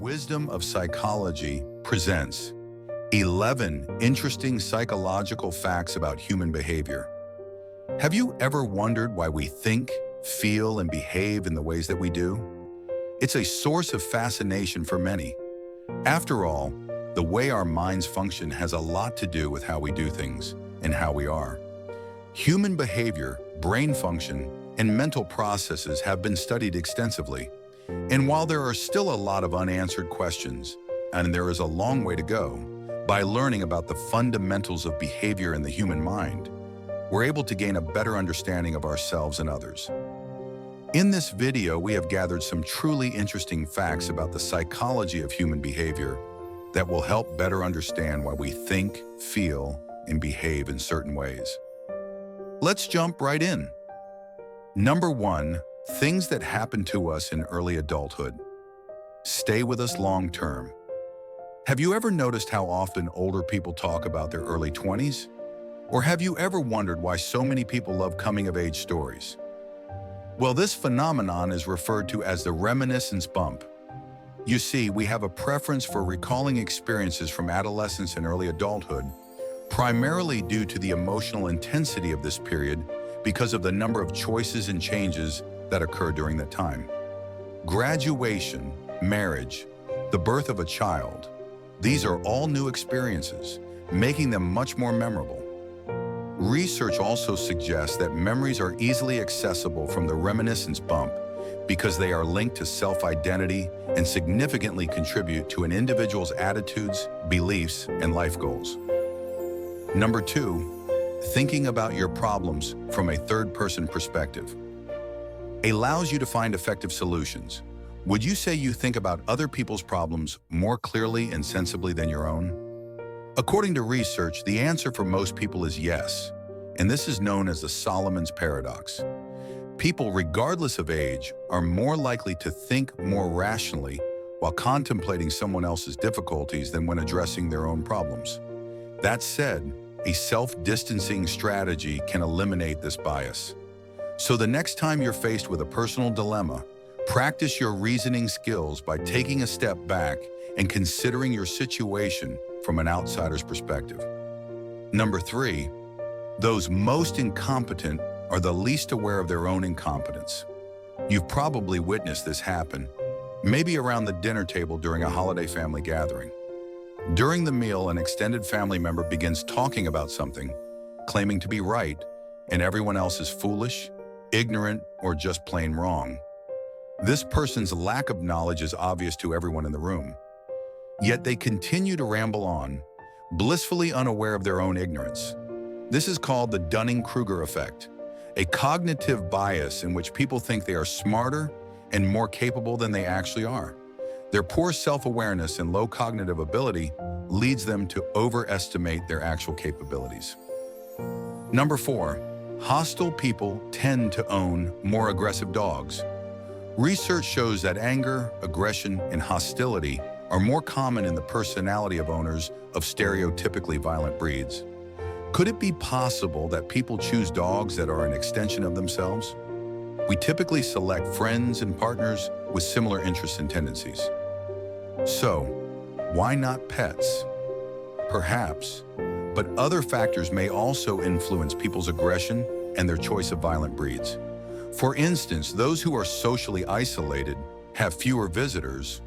Wisdom of Psychology presents 11 interesting psychological facts about human behavior. Have you ever wondered why we think, feel, and behave in the ways that we do? It's a source of fascination for many. After all, the way our minds function has a lot to do with how we do things and how we are. Human behavior, brain function, and mental processes have been studied extensively. And while there are still a lot of unanswered questions, and there is a long way to go, by learning about the fundamentals of behavior in the human mind, we're able to gain a better understanding of ourselves and others. In this video, we have gathered some truly interesting facts about the psychology of human behavior that will help better understand why we think, feel, and behave in certain ways. Let's jump right in. Number 1. Things that happen to us in early adulthood. Stay with us long term. Have you ever noticed how often older people talk about their early 20s? Or have you ever wondered why so many people love coming-of-age stories? Well, this phenomenon is referred to as the reminiscence bump. You see, we have a preference for recalling experiences from adolescence and early adulthood, primarily due to the emotional intensity of this period because of the number of choices and changes that occur during that time. Graduation, marriage, the birth of a child, these are all new experiences, making them much more memorable. Research also suggests that memories are easily accessible from the reminiscence bump because they are linked to self-identity and significantly contribute to an individual's attitudes, beliefs, and life goals. Number 2, thinking about your problems from a third-person perspective. Allows you to find effective solutions. Would you say you think about other people's problems more clearly and sensibly than your own? According to research, the answer for most people is yes, and this is known as the Solomon's paradox. People, regardless of age, are more likely to think more rationally while contemplating someone else's difficulties than when addressing their own problems. That said, a self-distancing strategy can eliminate this bias. So the next time you're faced with a personal dilemma, practice your reasoning skills by taking a step back and considering your situation from an outsider's perspective. Number 3, those most incompetent are the least aware of their own incompetence. You've probably witnessed this happen, maybe around the dinner table during a holiday family gathering. During the meal, an extended family member begins talking about something, claiming to be right, and everyone else is foolish, ignorant, or just plain wrong. This person's lack of knowledge is obvious to everyone in the room. Yet they continue to ramble on, blissfully unaware of their own ignorance. This is called the Dunning-Kruger effect, a cognitive bias in which people think they are smarter and more capable than they actually are. Their poor self-awareness and low cognitive ability leads them to overestimate their actual capabilities. Number 4, hostile people tend to own more aggressive dogs. Research shows that anger, aggression, and hostility are more common in the personality of owners of stereotypically violent breeds. Could it be possible that people choose dogs that are an extension of themselves? We typically select friends and partners with similar interests and tendencies. So, why not pets? Perhaps, but other factors may also influence people's aggression and their choice of violent breeds. For instance, those who are socially isolated, have fewer visitors,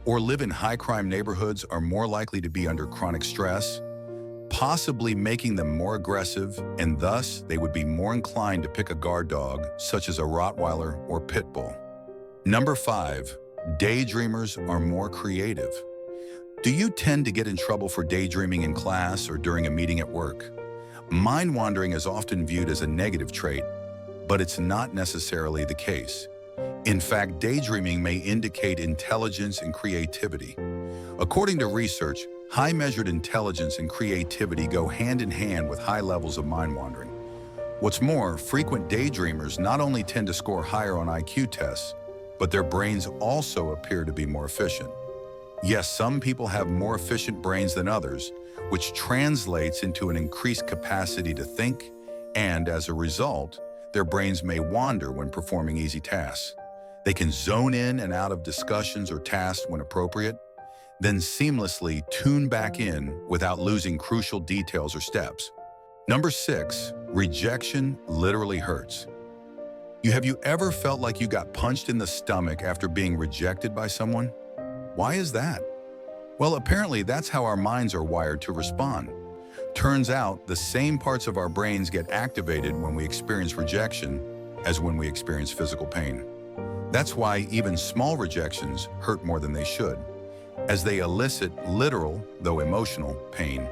or live in high-crime neighborhoods are more likely to be under chronic stress, possibly making them more aggressive, and thus they would be more inclined to pick a guard dog, such as a Rottweiler or Pit Bull. Number 5, daydreamers are more creative. Do you tend to get in trouble for daydreaming in class or during a meeting at work? Mind wandering is often viewed as a negative trait, but it's not necessarily the case. In fact, daydreaming may indicate intelligence and creativity. According to research, high measured intelligence and creativity go hand in hand with high levels of mind wandering. What's more, frequent daydreamers not only tend to score higher on IQ tests, but their brains also appear to be more efficient. Yes, some people have more efficient brains than others, which translates into an increased capacity to think, and as a result, their brains may wander when performing easy tasks. They can zone in and out of discussions or tasks when appropriate, then seamlessly tune back in without losing crucial details or steps. Number 6, rejection literally hurts. Have you ever felt like you got punched in the stomach after being rejected by someone? Why is that? Well, apparently that's how our minds are wired to respond. Turns out the same parts of our brains get activated when we experience rejection as when we experience physical pain. That's why even small rejections hurt more than they should, as they elicit literal, though emotional, pain.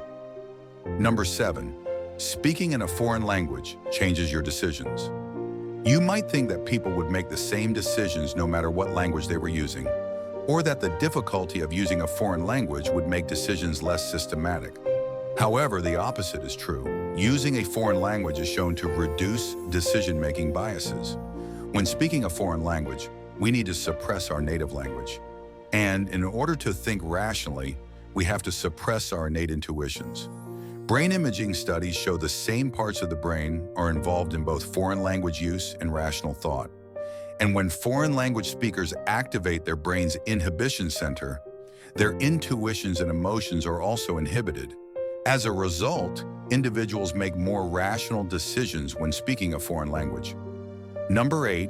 Number 7, speaking in a foreign language changes your decisions. You might think that people would make the same decisions no matter what language they were using, or that the difficulty of using a foreign language would make decisions less systematic. However, the opposite is true. Using a foreign language is shown to reduce decision-making biases. When speaking a foreign language, we need to suppress our native language. And in order to think rationally, we have to suppress our innate intuitions. Brain imaging studies show the same parts of the brain are involved in both foreign language use and rational thought. And when foreign language speakers activate their brain's inhibition center, their intuitions and emotions are also inhibited. As a result, individuals make more rational decisions when speaking a foreign language. Number 8,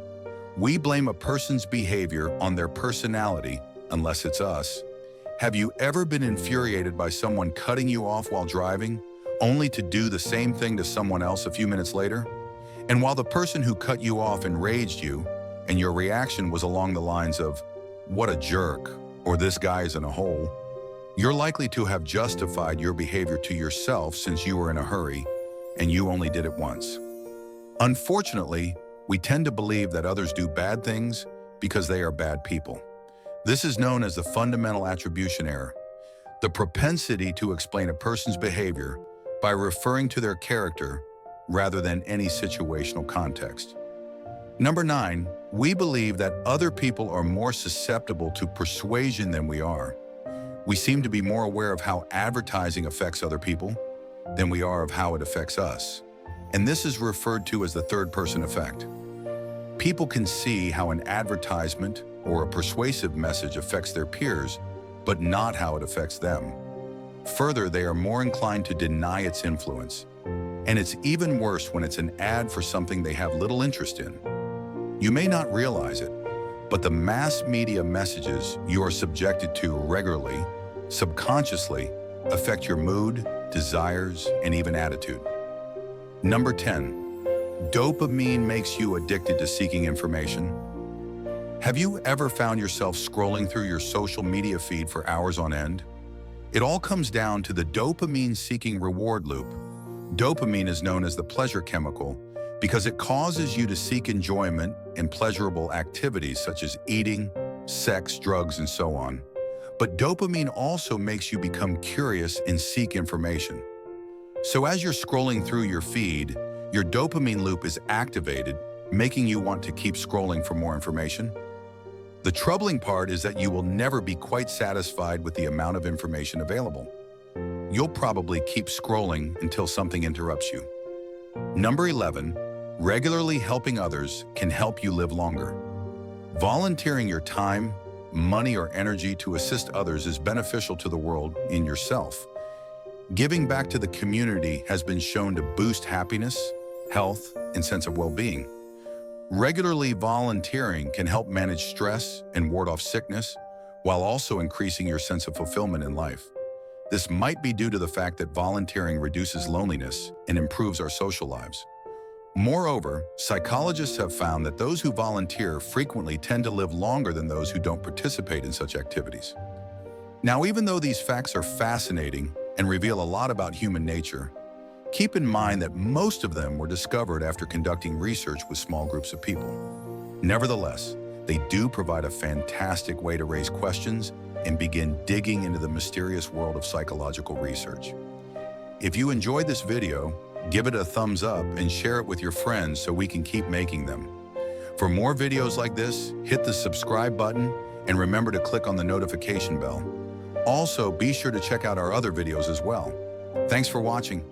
we blame a person's behavior on their personality unless it's us. Have you ever been infuriated by someone cutting you off while driving, only to do the same thing to someone else a few minutes later? And while the person who cut you off enraged you, and your reaction was along the lines of, "What a jerk," or "This guy is in a hole," you're likely to have justified your behavior to yourself since you were in a hurry, and you only did it once. Unfortunately, we tend to believe that others do bad things because they are bad people. This is known as the fundamental attribution error, the propensity to explain a person's behavior by referring to their character rather than any situational context. Number 9, we believe that other people are more susceptible to persuasion than we are. We seem to be more aware of how advertising affects other people than we are of how it affects us. And this is referred to as the third-person effect. People can see how an advertisement or a persuasive message affects their peers, but not how it affects them. Further, they are more inclined to deny its influence. And it's even worse when it's an ad for something they have little interest in. You may not realize it, but the mass media messages you are subjected to regularly, subconsciously, affect your mood, desires, and even attitude. Number 10, dopamine makes you addicted to seeking information. Have you ever found yourself scrolling through your social media feed for hours on end? It all comes down to the dopamine-seeking reward loop. Dopamine is known as the pleasure chemical because it causes you to seek enjoyment in pleasurable activities such as eating, sex, drugs, and so on. But dopamine also makes you become curious and seek information. So as you're scrolling through your feed, your dopamine loop is activated, making you want to keep scrolling for more information. The troubling part is that you will never be quite satisfied with the amount of information available. You'll probably keep scrolling until something interrupts you. Number 11, regularly helping others can help you live longer. Volunteering your time, money, or energy to assist others is beneficial to the world and yourself. Giving back to the community has been shown to boost happiness, health, and sense of well-being. Regularly volunteering can help manage stress and ward off sickness, while also increasing your sense of fulfillment in life. This might be due to the fact that volunteering reduces loneliness and improves our social lives. Moreover, psychologists have found that those who volunteer frequently tend to live longer than those who don't participate in such activities. Now, even though these facts are fascinating and reveal a lot about human nature, keep in mind that most of them were discovered after conducting research with small groups of people. Nevertheless, they do provide a fantastic way to raise questions and begin digging into the mysterious world of psychological research. If you enjoyed this video, give it a thumbs up and share it with your friends so we can keep making them. For more videos like this, hit the subscribe button and remember to click on the notification bell. Also, be sure to check out our other videos as well. Thanks for watching.